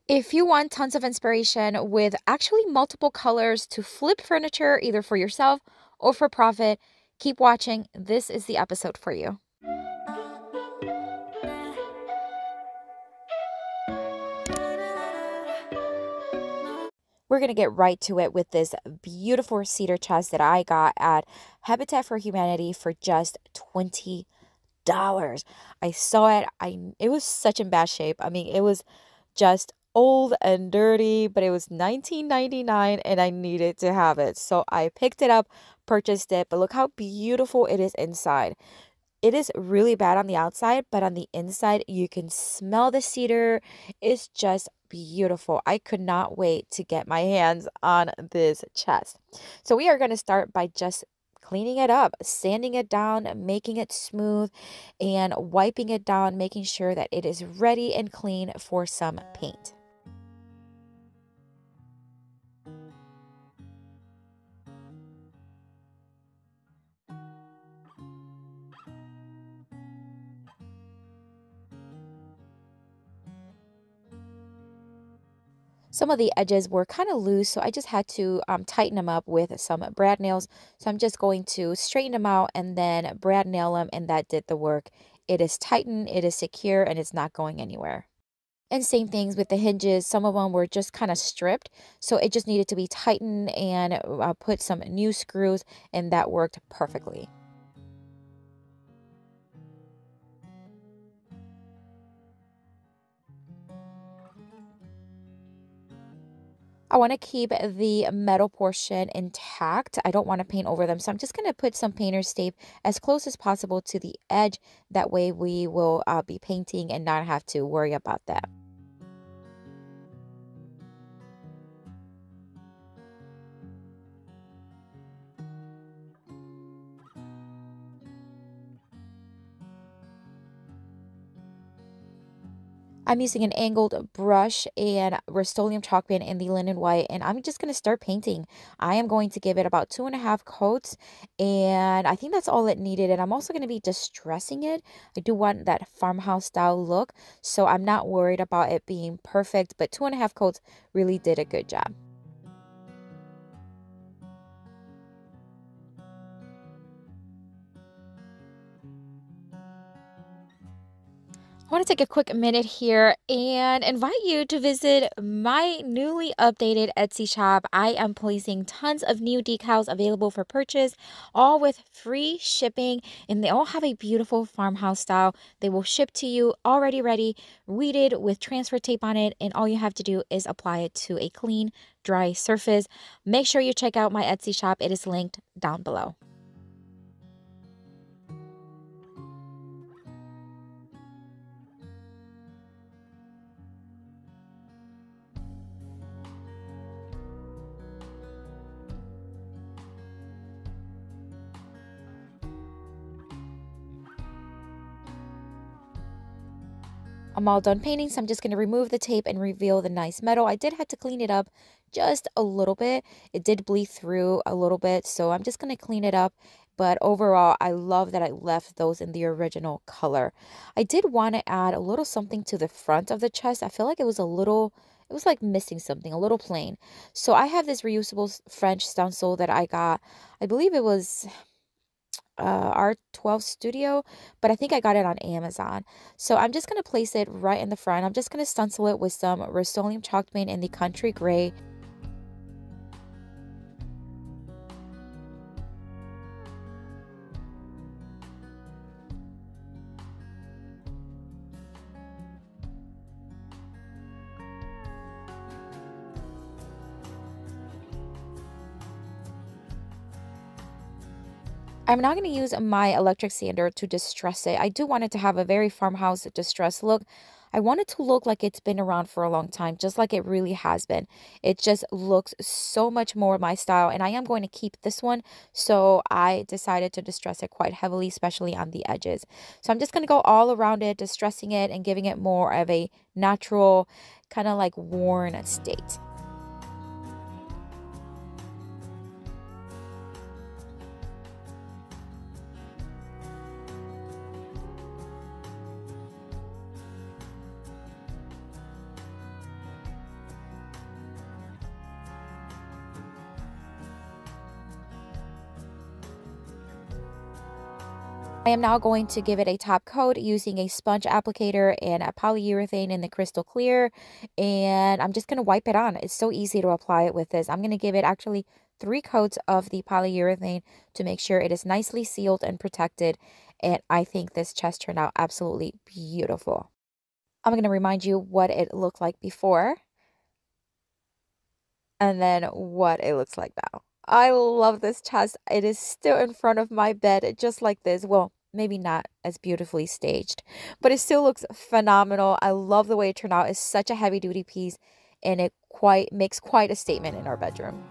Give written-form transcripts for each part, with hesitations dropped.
If you want tons of inspiration with actually multiple colors to flip furniture, either for yourself or for profit, keep watching. This is the episode for you. We're going to get right to it with this beautiful cedar chest that I got at Habitat for Humanity for just $20. I saw it. It was such in bad shape. I mean, it was just old and dirty, but it was $19.99 and I needed to have it. So I picked it up, purchased it, but look how beautiful it is inside. It is really bad on the outside, but on the inside, you can smell the cedar. It's just beautiful. I could not wait to get my hands on this chest. So we are going to start by just cleaning it up, sanding it down, making it smooth, and wiping it down, making sure that it is ready and clean for some paint. Some of the edges were kind of loose, so I just had to tighten them up with some brad nails. So I'm just going to straighten them out and then brad nail them, and that did the work. It is tightened, it is secure, and it's not going anywhere. And same things with the hinges. Some of them were just kind of stripped, so it just needed to be tightened and put some new screws, and that worked perfectly. I want to keep the metal portion intact. I don't want to paint over them. So I'm just going to put some painter's tape as close as possible to the edge. That way we will be painting and not have to worry about that. I'm using an angled brush and Rust-Oleum chalk pen in the linen white, and I'm just going to start painting. I am going to give it about 2.5 coats, and I think that's all it needed. And I'm also going to be distressing it. I do want that farmhouse style look, so I'm not worried about it being perfect, but 2.5 coats really did a good job. I want to take a quick minute here and invite you to visit my newly updated Etsy shop. I am placing tons of new decals available for purchase, all with free shipping, and they all have a beautiful farmhouse style. They will ship to you already ready, weeded with transfer tape on it, and all you have to do is apply it to a clean, dry surface. Make sure you check out my Etsy shop. It is linked down below. I'm all done painting, so I'm just going to remove the tape and reveal the nice metal. I did have to clean it up just a little bit. It did bleed through a little bit, so I'm just going to clean it up. But overall, I love that I left those in the original color. I did want to add a little something to the front of the chest. I feel like it was like missing something, a little plain. So I have this reusable French stencil that I got. I believe it was R12 Studio, but I think I got it on Amazon. So I'm just going to place it right in the front. I'm just going to stencil it with some Rust-Oleum chalk paint in the country gray. I'm not going to use my electric sander to distress it. I do want it to have a very farmhouse distress look. I want it to look like it's been around for a long time, just like it really has been. It just looks so much more my style, and I am going to keep this one, so I decided to distress it quite heavily, especially on the edges. So I'm just going to go all around it, distressing it and giving it more of a natural, kind of like worn state. I am now going to give it a top coat using a sponge applicator and a polyurethane in the crystal clear, and I'm just going to wipe it on. It's so easy to apply it with this. I'm going to give it actually 3 coats of the polyurethane to make sure it is nicely sealed and protected, and I think this chest turned out absolutely beautiful. I'm going to remind you what it looked like before and then what it looks like now. I love this chest. It is still in front of my bed just like this. Well, maybe not as beautifully staged, but it still looks phenomenal. I love the way it turned out. It's such a heavy duty piece, and it makes quite a statement in our bedroom.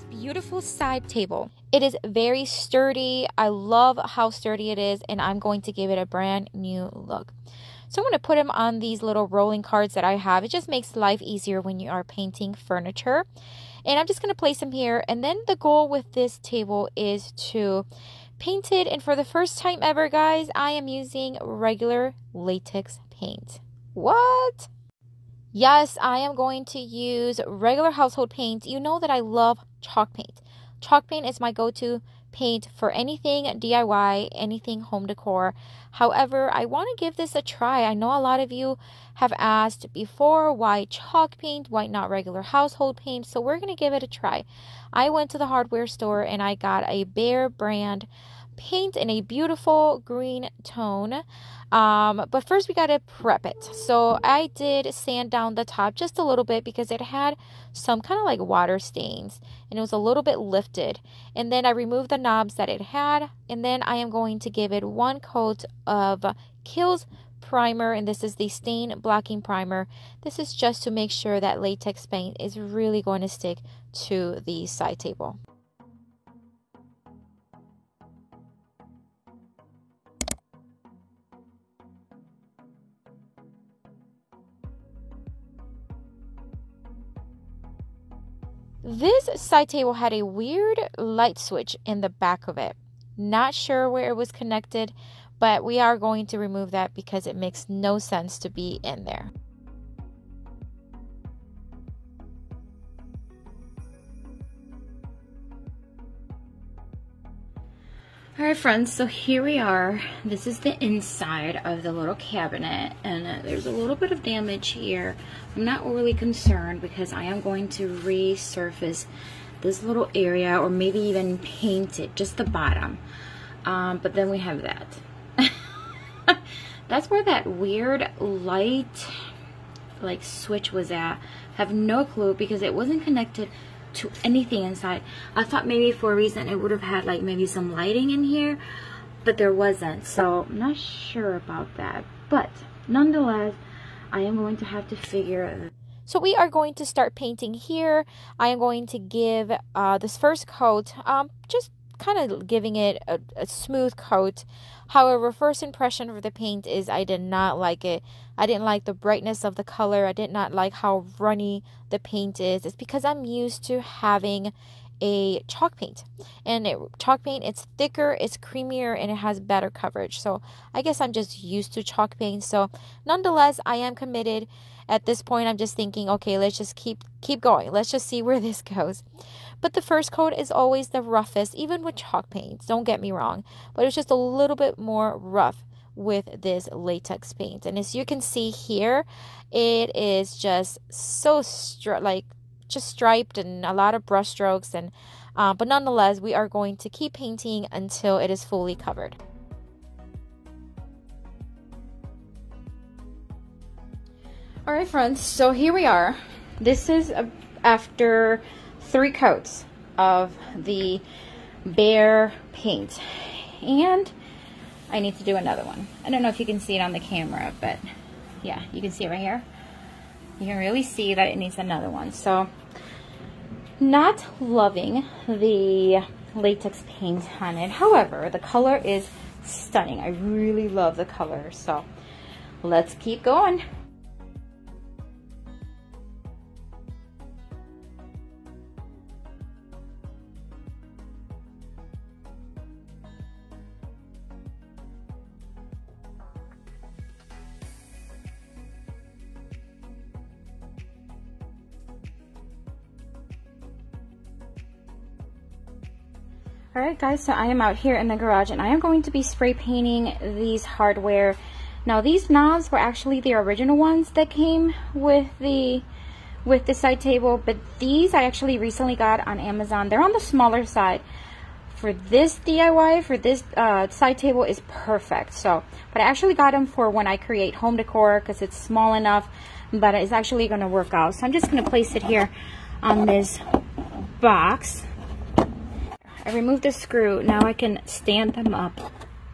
Beautiful side table. It is very sturdy. I love how sturdy it is, and I'm going to give it a brand new look. So I'm going to put them on these little rolling cards that I have. It just makes life easier when you are painting furniture. And I'm just going to place them here, and then the goal with this table is to paint it. And for the first time ever, guys, I am using regular latex paint. What? Yes, I am going to use regular household paint. You know that I love chalk paint. Chalk paint is my go-to paint for anything DIY, anything home decor. However, I want to give this a try. I know a lot of you have asked before, why chalk paint, why not regular household paint? So we're going to give it a try. I went to the hardware store and I got a Behr brand paint in a beautiful green tone, but first we got to prep it. So I did sand down the top just a little bit because it had some kind of like water stains and it was a little bit lifted, and then I removed the knobs that it had, and then I am going to give it 1 coat of Kills primer, and this is the stain blocking primer. This is just to make sure that latex paint is really going to stick to the side table. This side table had a weird light switch in the back of it. Not sure where it was connected, but we are going to remove that because it makes no sense to be in there. Alright friends, so here we are. This is the inside of the little cabinet, and there's a little bit of damage here. I'm not really concerned because I am going to resurface this little area, or maybe even paint it, just the bottom. But then we have that. That's where that weird light like switch was at. I have no clue because it wasn't connected to anything inside. I thought maybe for a reason it would have had like maybe some lighting in here, but there wasn't, so I'm not sure about that. But nonetheless, I am going to have to figure. So we are going to start painting here. I am going to give this first coat, just kind of giving it a smooth coat. However, first impression of the paint is I did not like it. I didn't like the brightness of the color. I did not like how runny the paint is. It's because I'm used to having a chalk paint, and chalk paint, it's thicker, it's creamier, and it has better coverage. So I guess I'm just used to chalk paint. So nonetheless, I am committed. At this point, I'm just thinking, okay, let's just keep going. Let's just see where this goes. But the first coat is always the roughest, even with chalk paint. Don't get me wrong, but it's just a little bit more rough with this latex paint. And as you can see here, it is just so just striped and a lot of brush strokes, and but nonetheless, we are going to keep painting until it is fully covered. All right, friends, so here we are. This is after 3 coats of the Behr paint, and I need to do another one. I don't know if you can see it on the camera, but yeah, you can see it right here. You can really see that it needs another one. So, not loving the latex paint on it. However, the color is stunning. I really love the color. So, let's keep going. Alright guys, so I am out here in the garage and I am going to be spray painting these hardware. Now these knobs were actually the original ones that came with the side table, but these I actually recently got on Amazon. They're on the smaller side. For this DIY, for this side table is perfect. So, but I actually got them for when I create home decor because it's small enough, but it's actually going to work out. So I'm just going to place it here on this box. I removed the screw. Now I can stand them up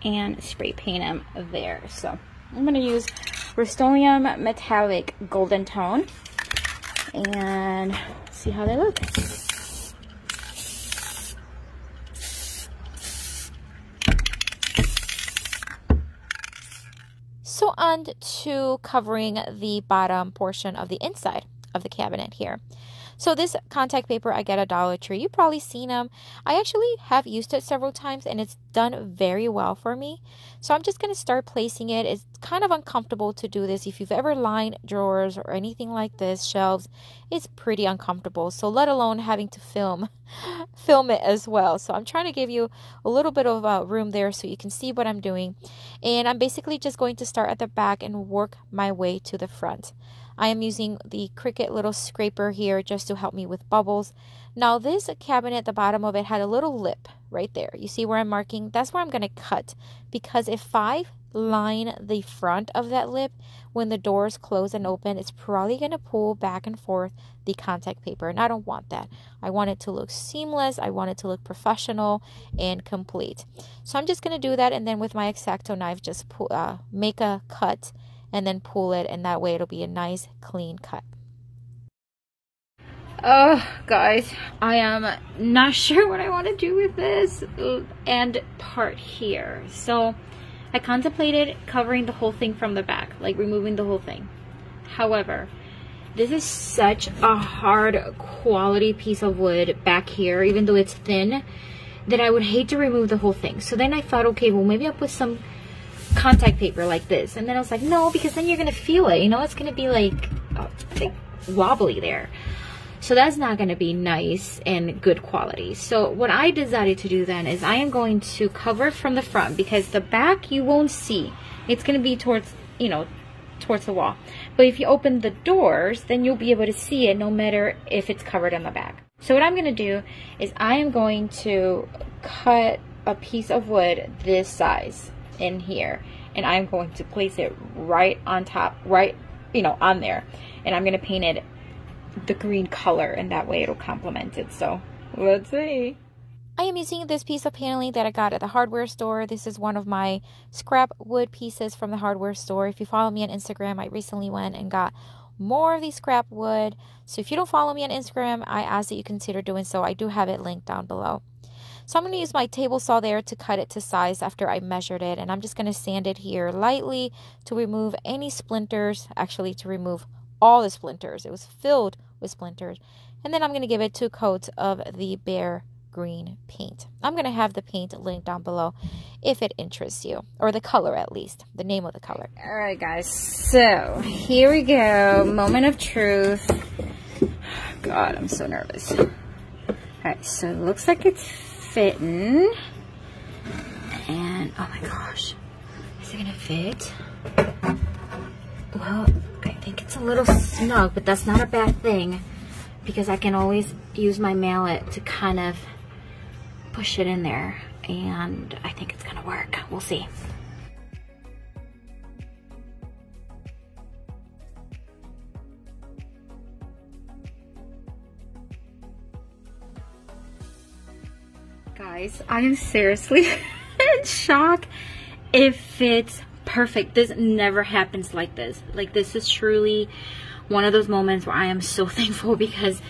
and spray paint them there. So I'm going to use Rust-Oleum Metallic Golden Tone and see how they look. So on to covering the bottom portion of the inside of the cabinet here. So this contact paper I get at Dollar Tree. You've probably seen them. I actually have used it several times and it's done very well for me. So I'm just going to start placing it. It's kind of uncomfortable to do this. If you've ever lined drawers or anything like this, shelves, it's pretty uncomfortable. So let alone having to film it as well. So I'm trying to give you a little bit of room there so you can see what I'm doing. And I'm basically just going to start at the back and work my way to the front. I am using the Cricut little scraper here just to help me with bubbles. Now this cabinet, the bottom of it had a little lip right there. You see where I'm marking? That's where I'm going to cut, because if I line the front of that lip, when the doors close and open, it's probably going to pull back and forth the contact paper, and I don't want that. I want it to look seamless. I want it to look professional and complete. So I'm just going to do that, and then with my X-Acto knife, just make a cut and then pull it, and that way it'll be a nice clean cut. Oh guys, I am not sure what I want to do with this end part here. So I contemplated covering the whole thing from the back, like removing the whole thing. However, this is such a hard quality piece of wood back here, even though it's thin, that I would hate to remove the whole thing. So then I thought, okay, well maybe I'll put some contact paper like this, and then I was like, no, because then you're gonna feel it, you know, it's gonna be like wobbly there, so that's not gonna be nice and good quality. So what I decided to do then is I am going to cover it from the front, because the back you won't see, it's gonna be towards, you know, towards the wall, but if you open the doors, then you'll be able to see it no matter if it's covered on the back. So what I'm gonna do is I am going to cut a piece of wood this size in here, and I'm going to place it right on top, right, you know, on there, and I'm going to paint it the green color, and that way it'll complement it. So let's see. I am using this piece of paneling that I got at the hardware store. This is one of my scrap wood pieces from the hardware store. If you follow me on Instagram, I recently went and got more of these scrap wood. So if you don't follow me on Instagram, I ask that you consider doing so. I do have it linked down below. So I'm going to use my table saw there to cut it to size after I measured it. And I'm just going to sand it here lightly to remove any splinters, actually to remove all the splinters. It was filled with splinters. And then I'm going to give it 2 coats of the bare green paint. I'm going to have the paint linked down below if it interests you, or the color at least, the name of the color. All right, guys. So here we go. Moment of truth. God, I'm so nervous. All right, so it looks like it's fitting, and oh my gosh, is it gonna fit? Well, I think it's a little snug, but that's not a bad thing, because I can always use my mallet to kind of push it in there, and I think it's gonna work. We'll see. Guys, I am seriously in shock. It fits perfect. This never happens like this. Like, this is truly one of those moments where I am so thankful because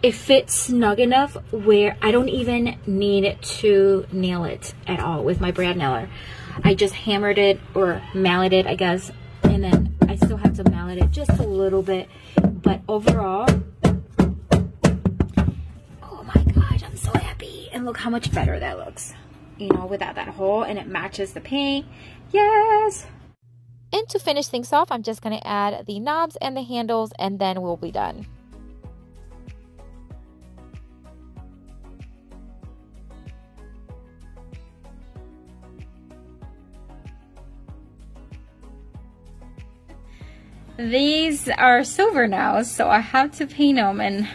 it fits snug enough where I don't even need to nail it at all with my brad nailer. I just hammered it or mallet it, I guess, and then I still have to mallet it just a little bit. But overall, oh my gosh, I'm so happy. And look how much better that looks, you know, without that hole, and it matches the paint. Yes. And to finish things off, I'm just going to add the knobs and the handles, and then we'll be done. These are silver now, so I have to paint them, and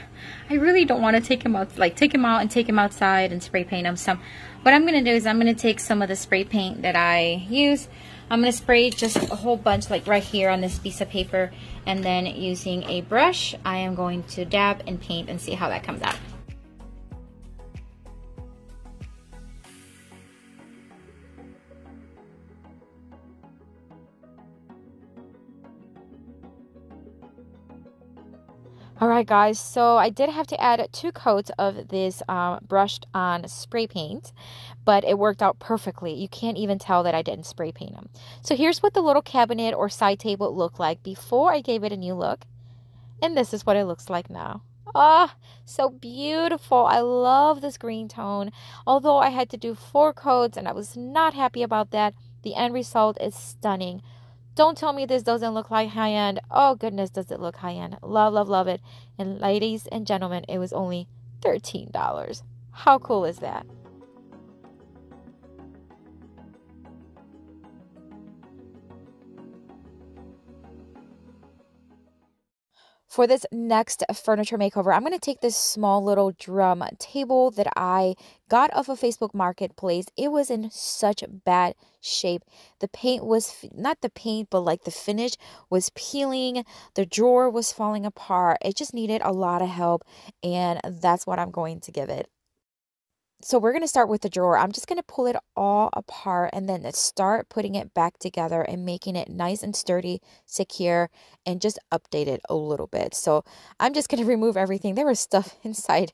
I really don't want to take them out, like take them out and take them outside and spray paint them. So what I'm going to do is I'm going to take some of the spray paint that I use. I'm going to spray just a whole bunch, like right here on this piece of paper, and then using a brush, I am going to dab and paint and see how that comes out. Alright guys, so I did have to add 2 coats of this brushed on spray paint, but it worked out perfectly. You can't even tell that I didn't spray paint them. So here's what the little cabinet or side table looked like before I gave it a new look. And this is what it looks like now. Ah, so beautiful. I love this green tone. Although I had to do 4 coats and I was not happy about that, the end result is stunning. Don't tell me this doesn't look like high-end. Oh, goodness, does it look high-end. Love, love, love it. And ladies and gentlemen, it was only $13. How cool is that? For this next furniture makeover, I'm going to take this small little drum table that I got off of Facebook Marketplace. It was in such bad shape. The paint was, not the paint, but like the finish was peeling. The drawer was falling apart. It just needed a lot of help, and that's what I'm going to give it. So we're going to start with the drawer. I'm just going to pull it all apart and then start putting it back together and making it nice and sturdy, secure, and just update it a little bit. So I'm just going to remove everything. There was stuff inside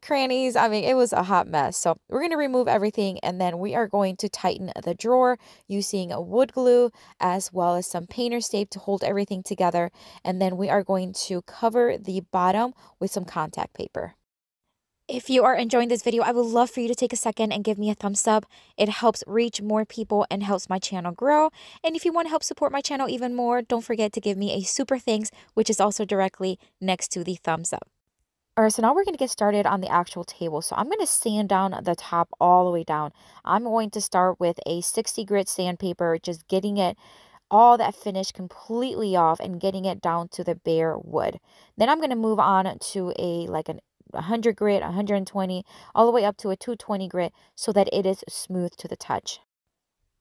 crannies. I mean, it was a hot mess. So we're going to remove everything, and then we are going to tighten the drawer using a wood glue as well as some painter's tape to hold everything together. And then we are going to cover the bottom with some contact paper. If you are enjoying this video, I would love for you to take a second and give me a thumbs up. It helps reach more people and helps my channel grow. And if you want to help support my channel even more, don't forget to give me a super thanks, which is also directly next to the thumbs up. All right, so now we're going to get started on the actual table. So I'm going to sand down the top all the way down. I'm going to start with a 60 grit sandpaper, just getting it all that finish completely off and getting it down to the bare wood. Then I'm going to move on to a 100 grit, 120, all the way up to a 220 grit so that it is smooth to the touch.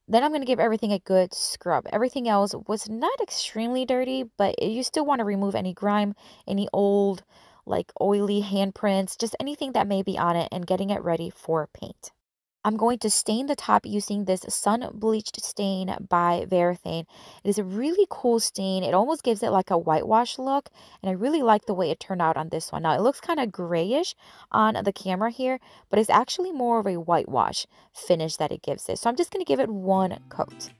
Then I'm going to give everything a good scrub. Everything else was not extremely dirty, but you still want to remove any grime, any old, like oily handprints, just anything that may be on it, and getting it ready for paint. I'm going to stain the top using this sun bleached stain by Vermilion. It is a really cool stain. It almost gives it like a whitewash look, and I really like the way it turned out on this one. Now, it looks kind of grayish on the camera here, but it's actually more of a whitewash finish that it gives it. So I'm just going to give it 1 coat.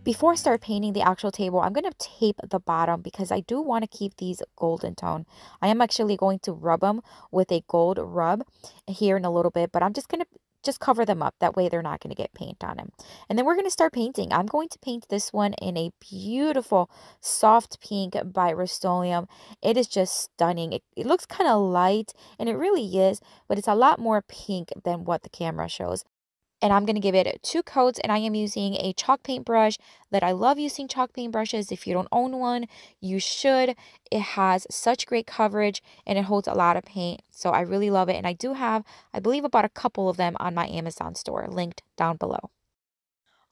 Before I start painting the actual table, I'm going to tape the bottom because I do want to keep these golden tone. I am actually going to rub them with a gold rub here in a little bit, but I'm just going to cover them up. That way they're not going to get paint on them. And then we're going to start painting. I'm going to paint this one in a beautiful soft pink by Rust-Oleum. It is just stunning. It looks kind of light, and it really is, but it's a lot more pink than what the camera shows. And I'm going to give it 2 coats, and I am using a chalk paint brush that I love using chalk paint brushes. If you don't own one, you should. It has such great coverage, and it holds a lot of paint. So I really love it. And I do have, I believe, about a couple of them on my Amazon store, linked down below.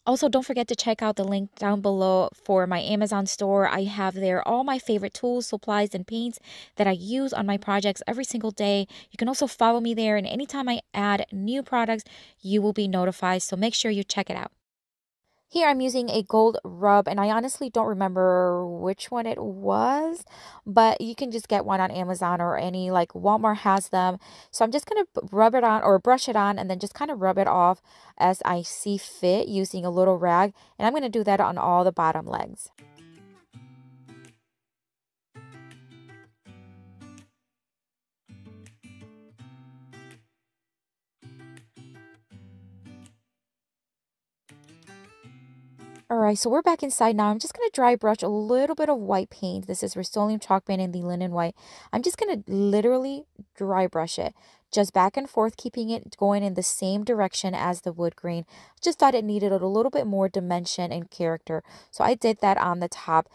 Also, don't forget to check out the link down below for my Amazon store. I have there all my favorite tools, supplies, and paints that I use on my projects every single day. You can also follow me there, and anytime I add new products, you will be notified. So make sure you check it out. Here I'm using a gold rub, and I honestly don't remember which one it was, but you can just get one on Amazon or any, like Walmart has them. So I'm just going to rub it on or brush it on and then just kind of rub it off as I see fit using a little rag. And I'm going to do that on all the bottom legs. All right, so we're back inside now. I'm just going to dry brush a little bit of white paint. This is Rust-Oleum chalk paint in the linen white. I'm just going to literally dry brush it, just back and forth, keeping it going in the same direction as the wood grain. Just thought it needed a little bit more dimension and character. So I did that on the top.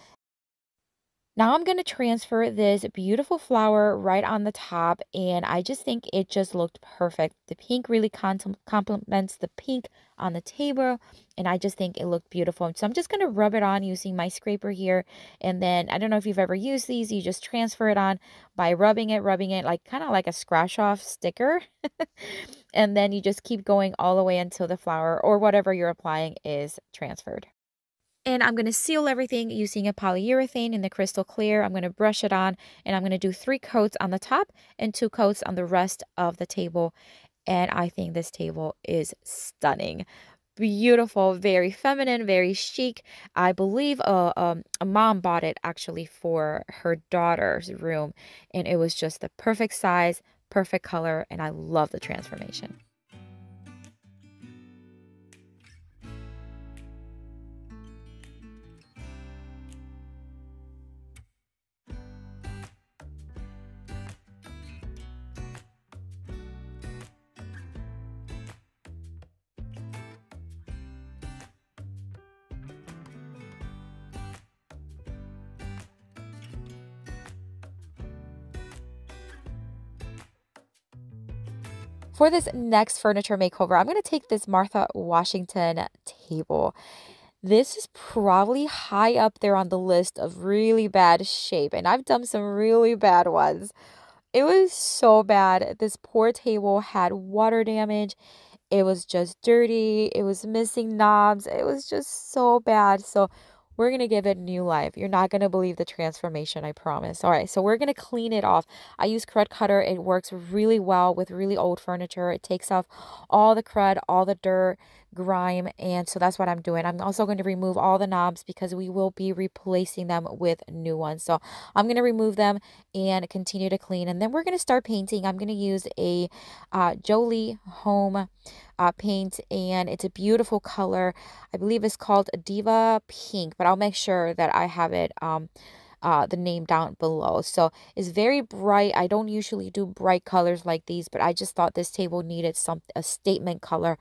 Now I'm going to transfer this beautiful flower right on the top, and I just think it just looked perfect. The pink really complements the pink on the table, and I just think it looked beautiful. So I'm just going to rub it on using my scraper here, and then I don't know if you've ever used these, you just transfer it on by rubbing it like kind of like a scratch off sticker. And then you just keep going all the way until the flower or whatever you're applying is transferred. And I'm going to seal everything using a polyurethane in the crystal clear. I'm going to brush it on, and I'm going to do 3 coats on the top and 2 coats on the rest of the table. And I think this table is stunning. Beautiful, very feminine, very chic. I believe a mom bought it actually for her daughter's room, and it was just the perfect size, perfect color, and I love the transformation. For this next furniture makeover, I'm going to take this Martha Washington table. This is probably high up there on the list of really bad shape, and I've done some really bad ones. It was so bad. This poor table had water damage. It was just dirty. It was missing knobs. It was just so bad. So we're going to give it new life. You're not going to believe the transformation, I promise. All right, so we're going to clean it off. I use crud cutter. It works really well with really old furniture. It takes off all the crud, all the dirt, grime, and so that's what I'm doing. I'm also going to remove all the knobs because we will be replacing them with new ones. So I'm going to remove them and continue to clean, and then we're going to start painting. I'm going to use a Jolie Home paint, and it's a beautiful color. I believe it's called Diva Pink, but I'll make sure that I have it the name down below. So it's very bright. I don't usually do bright colors like these, but I just thought this table needed a statement color,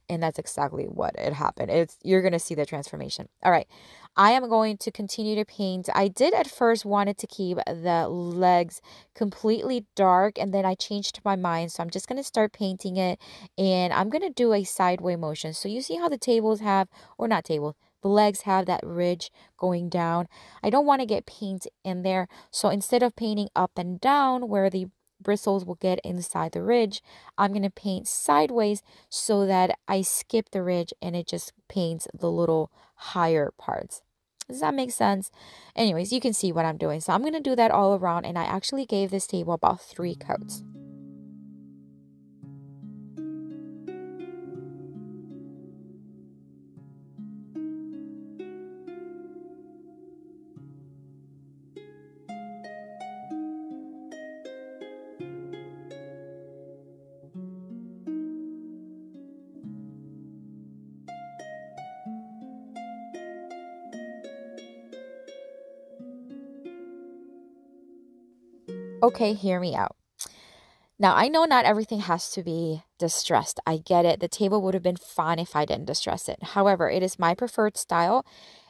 and that's exactly what it happened. You're going to see the transformation. All right. I am going to continue to paint. I did at first wanted to keep the legs completely dark, and then I changed my mind. So I'm just going to start painting it, and I'm going to do a sideway motion. So you see how the tables have, or not table, the legs have that ridge going down. I don't want to get paint in there. So instead of painting up and down where the bristles will get inside the ridge, I'm going to paint sideways so that I skip the ridge and it just paints the little higher parts. Does that make sense? Anyways, you can see what I'm doing. So I'm going to do that all around, and I actually gave this table about 3 coats. Okay, hear me out. Now, I know not everything has to be distressed. I get it. The table would have been fine if I didn't distress it. However, it is my preferred style,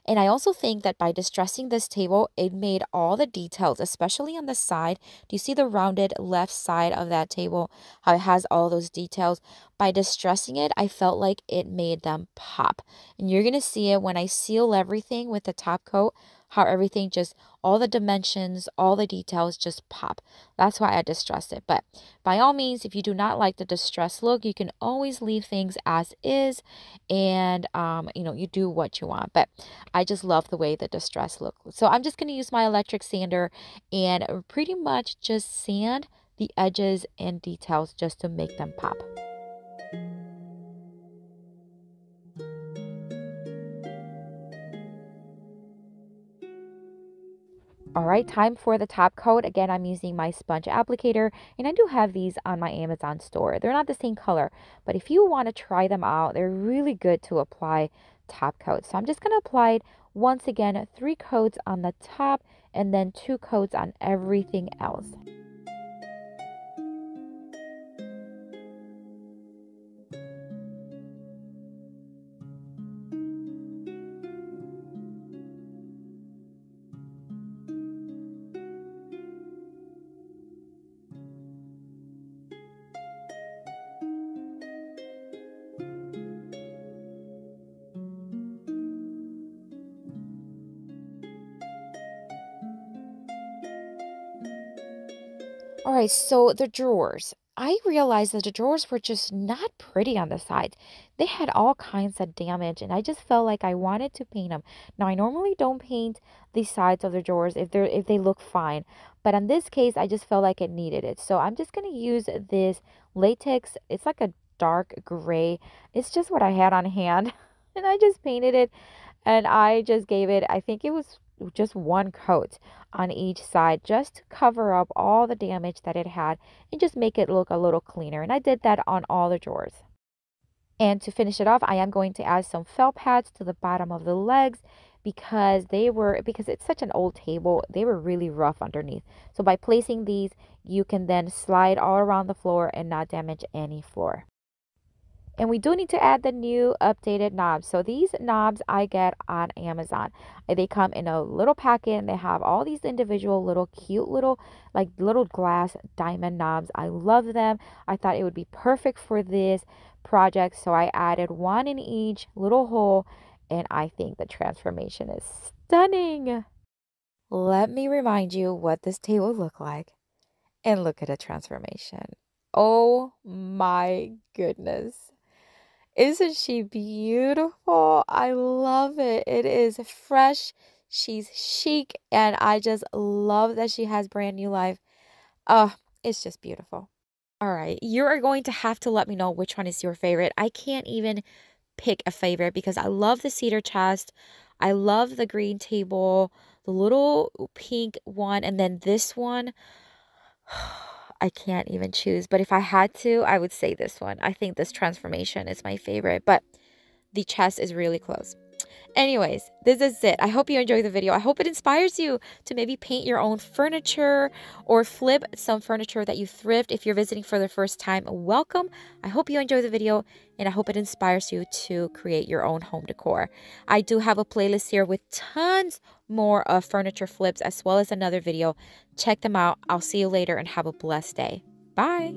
And I also think that by distressing this table, it made all the details, especially on the side. Do you see the rounded left side of that table? How it has all those details. By distressing it, I felt like it made them pop. And you're going to see it when I seal everything with the top coat, how everything just, all the dimensions, all the details just pop. That's why I distressed it. But by all means, if you do not like the distress look, you can always leave things as is, and you do what you want. But I just love the way the distress look. So I'm just going to use my electric sander and pretty much just sand the edges and details just to make them pop. All right, time for the top coat. Again, I'm using my sponge applicator, and I do have these on my Amazon store. They're not the same color, but if you want to try them out, they're really good to apply top coat. So I'm just going to apply it once again, 3 coats on the top and then 2 coats on everything else. All right, so the drawers. I realized that the drawers were just not pretty on the sides. They had all kinds of damage, and I just felt like I wanted to paint them. Now, I normally don't paint the sides of the drawers if they look fine, but in this case, I just felt like it needed it. So I'm just gonna use this latex. It's like a dark gray. It's just what I had on hand, and I just painted it, and I just gave it, I think it was just 1 coat on each side just to cover up all the damage that it had and just make it look a little cleaner. And I did that on all the drawers. And to finish it off, I am going to add some felt pads to the bottom of the legs because because it's such an old table, they were really rough underneath. So by placing these, you can then slide all around the floor and not damage any floor. And we do need to add the new updated knobs. So these knobs I get on Amazon. They come in a little packet and they have all these individual little cute little little glass diamond knobs. I love them. I thought it would be perfect for this project. So I added 1 in each little hole, and I think the transformation is stunning. Let me remind you what this table looked like, and look at the transformation. Oh my goodness. Isn't she beautiful? I love it. It is fresh. She's chic. And I just love that she has brand new life. Oh, it's just beautiful. All right. You are going to have to let me know which one is your favorite. I can't even pick a favorite because I love the cedar chest. I love the green table, the little pink one, and then this one. I can't even choose, but if I had to, I would say this one. I think this transformation is my favorite, but the chest is really close. Anyways, this is it. I hope you enjoyed the video. I hope it inspires you to maybe paint your own furniture or flip some furniture that you thrift. If you're visiting for the first time, welcome. I hope you enjoy the video, and I hope it inspires you to create your own home decor. I do have a playlist here with tons more of furniture flips as well as another video. Check them out. I'll see you later and have a blessed day. Bye.